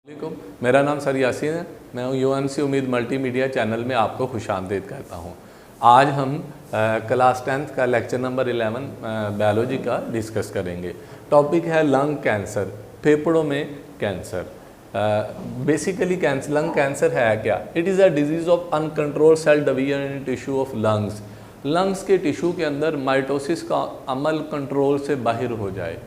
वालेकुम, मेरा नाम सर यासीन है। मैं यूएमसी उम्मीद मल्टीमीडिया चैनल में आपको खुशामदीद कहता हूँ। आज हम क्लास 10th का लेक्चर नंबर 11 बायोलॉजी का डिस्कस करेंगे। टॉपिक है लंग कैंसर, फेफड़ों में कैंसर। बेसिकली लंग कैंसर है क्या? It is a disease of uncontrolled cell division in tissue of lungs. Lungs के टिश्यू के अंदर माइटोसिस का अमल कंट्रोल से बाहर हो जाए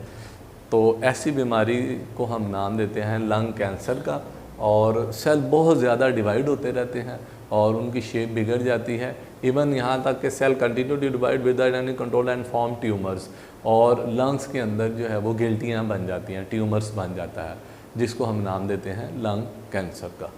तो ऐसी बीमारी को हम नाम देते हैं लंग कैंसर का। और सेल बहुत ज़्यादा डिवाइड होते रहते हैं और उनकी शेप बिगड़ जाती है। इवन यहाँ तक कि cell continue to divide without any control and form tumours, और लंग्स के अंदर जो है वो गिल्टियाँ बन जाती हैं, ट्यूमर्स बन जाता है, जिसको हम नाम देते हैं लंग कैंसर का।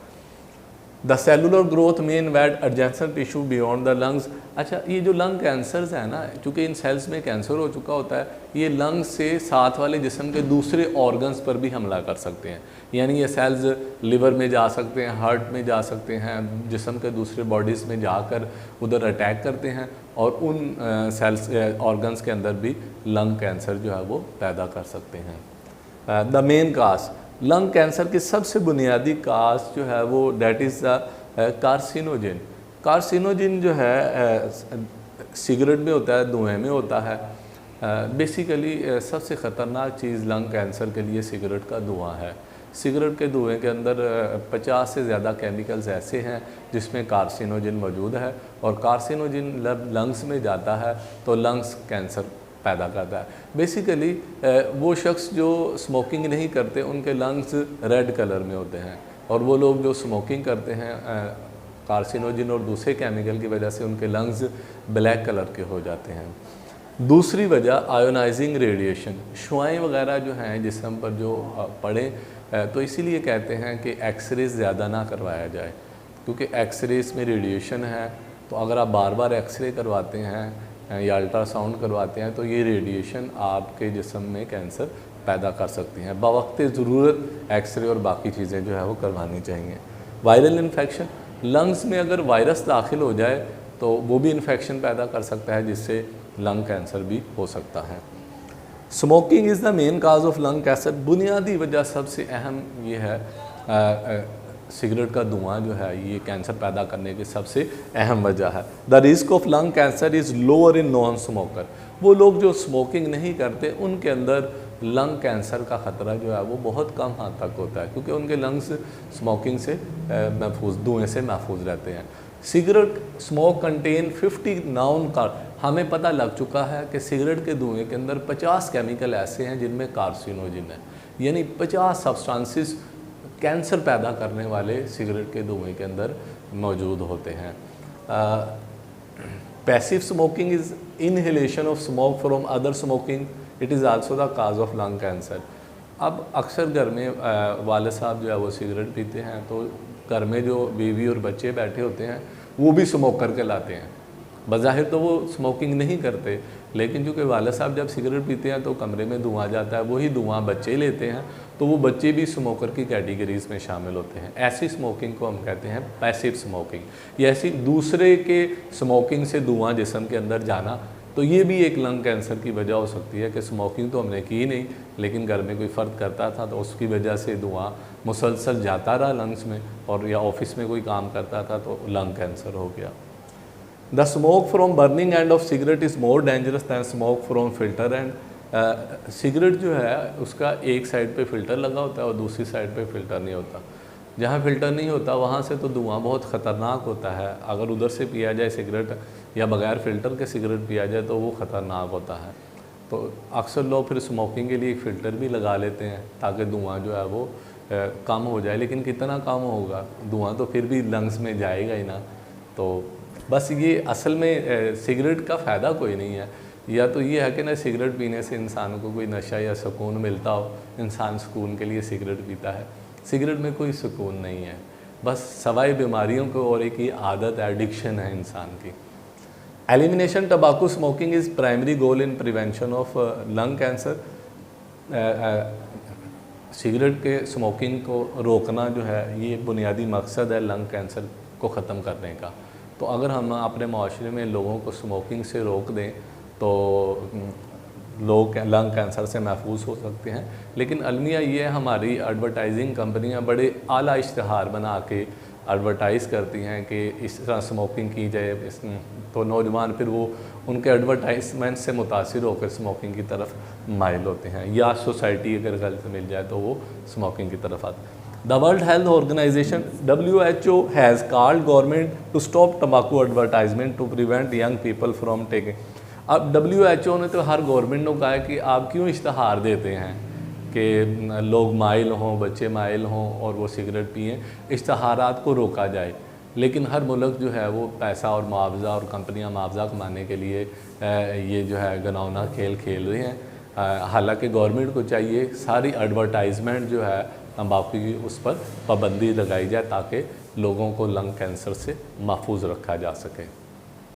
द सेलुलर ग्रोथ में invite adjacent tissue beyond the lungs. अच्छा, ये जो लंग कैंसर्स है ना, चूँकि इन सेल्स में कैंसर हो चुका होता है, ये लंग्स से साथ वाले जिस्म के दूसरे ऑर्गन्स पर भी हमला कर सकते हैं। यानी ये सेल्स लिवर में जा सकते हैं, हार्ट में जा सकते हैं, जिस्म के दूसरे बॉडीज़ में जाकर उधर अटैक करते हैं और उन सेल्स ऑर्गन्स के अंदर भी लंग कैंसर जो है वो पैदा कर सकते हैं। The main cause lung cancer की सबसे बुनियादी काज जो है वो डेट इज़ द कार्सिनोजिन। कार्सिनोजिन जो है सिगरेट में होता है, धुएं में होता है। बेसिकली सबसे ख़तरनाक चीज़ लंग कैंसर के लिए सिगरेट का धुआं है। सिगरेट के धुएं के अंदर 50 से ज़्यादा केमिकल्स ऐसे हैं जिसमें कार्सिनोजिन मौजूद है, और कार्सिनोजिन लंग्स में जाता है तो लंग्स कैंसर पैदा करता है। बेसिकली वो शख्स जो स्मोकिंग नहीं करते उनके लंग्स रेड कलर में होते हैं, और वो लोग जो स्मोकिंग करते हैं कार्सिनोजिन और दूसरे केमिकल की वजह से उनके लंग्स ब्लैक कलर के हो जाते हैं। दूसरी वजह आयोनाइजिंग रेडिएशन, शुआएँ वगैरह जो हैं जिस्म पर जो पड़े, तो इसीलिए कहते हैं कि एक्सरेज ज़्यादा ना करवाया जाए, क्योंकि एक्सरेज में रेडिएशन है। तो अगर आप बार बार एक्सरे करवाते हैं या अल्ट्रासाउंड करवाते हैं तो ये रेडिएशन आपके जिस्म में कैंसर पैदा कर सकती हैं। बवक्त ज़रूरत एक्सरे और बाकी चीज़ें जो है वो करवानी चाहिए। वायरल इन्फेक्शन, लंग्स में अगर वायरस दाखिल हो जाए तो वो भी इन्फेक्शन पैदा कर सकता है, जिससे लंग कैंसर भी हो सकता है। Smoking is the main cause of lung cancer. बुनियादी वजह सबसे अहम ये है सिगरेट का धुआं जो है, ये कैंसर पैदा करने की सबसे अहम वजह है। The risk of lung cancer is lower in non smoker. वो लोग जो स्मोकिंग नहीं करते उनके अंदर लंग कैंसर का ख़तरा जो है वो बहुत कम हद तक होता है, क्योंकि उनके लंग्स स्मोकिंग से महफूज, धुएँ से महफूज रहते हैं। सिगरेट स्मोक कंटेन 50 नाउन का, हमें पता लग चुका है कि सिगरेट के धुएँ के अंदर 50 केमिकल ऐसे हैं जिनमें कार्सिनोजिन है। यानी 50 सब्सटेंसेस कैंसर पैदा करने वाले सिगरेट के धुएँ के अंदर मौजूद होते हैं। Passive smoking is inhalation of smoke from other smoking, it is also the cause of lung cancer. अब अक्सर घर में वाले साहब जो है वो सिगरेट पीते हैं, तो घर में जो बीवी और बच्चे बैठे होते हैं वो भी स्मोक करके लाते हैं। बज़ाहिर तो वो स्मोकिंग नहीं करते, लेकिन चूँकि वाले साहब जब सिगरेट पीते हैं तो कमरे में धुआं जाता है, वही धुआं बच्चे लेते हैं, तो वो बच्चे भी स्मोकर की कैटेगरीज़ में शामिल होते हैं। ऐसी स्मोकिंग को हम कहते हैं पैसिव स्मोकिंग। या ऐसी दूसरे के स्मोकिंग से धुआं जिस्म के अंदर जाना, तो ये भी एक लंग कैंसर की वजह हो सकती है कि स्मोकिंग तो हमने की नहीं, लेकिन घर में कोई फ़र्द करता था तो उसकी वजह से धुआं मुसलसल जाता रहा लंग्स में, और या ऑफिस में कोई काम करता था तो लंग कैंसर हो गया। The smoke from burning end of cigarette is more dangerous than smoke from filter end. Cigarette जो है उसका एक साइड पे फ़िल्टर लगा होता है और दूसरी साइड पे फ़िल्टर नहीं होता। जहाँ फ़िल्टर नहीं होता वहाँ से तो धुआं बहुत ख़तरनाक होता है। अगर उधर से पिया जाए सिगरेट या बग़ैर फ़िल्टर के सिगरेट पिया जाए तो वो ख़तरनाक होता है। तो अक्सर लोग फिर स्मोकिंग के लिए एक फ़िल्टर भी लगा लेते हैं ताकि धुआं जो है वो कम हो जाए, लेकिन कितना कम होगा, धुआं तो फिर भी लंग्स में जाएगा ही ना। तो बस ये असल में सिगरेट का फ़ायदा कोई नहीं है। या तो ये है कि ना सिगरेट पीने से इंसान को कोई नशा या सुकून मिलता हो, इंसान सुकून के लिए सिगरेट पीता है। सिगरेट में कोई सुकून नहीं है, बस सवाए बीमारियों को, और एक ये आदत एडिक्शन है इंसान की। Elimination टबाकू smoking is primary goal in prevention of lung cancer. Cigarette के स्मोकिंग को रोकना जो है ये बुनियादी मकसद है लंग कैंसर को ख़त्म करने का। तो अगर हम अपने माशरे में लोगों को स्मोकिंग से रोक दें तो लोग लंग कैंसर से महफूज हो सकते हैं। लेकिन अलमिया ये हमारी एडवर्टाइजिंग कंपनियां बड़े आला इश्तहार बना के एडवर्टाइज़ करती हैं कि इस तरह स्मोकिंग की जाए, तो नौजवान फिर वो उनके एडवर्टाइजमेंट से मुतासिर होकर स्मोकिंग की तरफ माइल होते हैं, या सोसाइटी अगर गलत मिल जाए तो वो स्मोकिंग की तरफ आते हैं। The World Health Organization WHO has called government to stop tobacco advertisement to prevent young people from taking। अब WHO ने तो हर गवर्नमेंट को कहा है कि आप क्यों इश्तहार देते हैं कि लोग माइल हों, बच्चे माइल हों और वो सिगरेट पिएँ, इश्तहारात को रोका जाए। लेकिन हर मुल्क जो है वो पैसा और मुआवजा और कंपनियां मुआवजा कमाने के लिए ये जो है घिनौना खेल खेल रहे हैं। हालांकि गवर्नमेंट को चाहिए सारी एडवर्टाइजमेंट जो है तंबाकू की उस पर पाबंदी लगाई जाए ताकि लोगों को लंग कैंसर से महफूज रखा जा सके।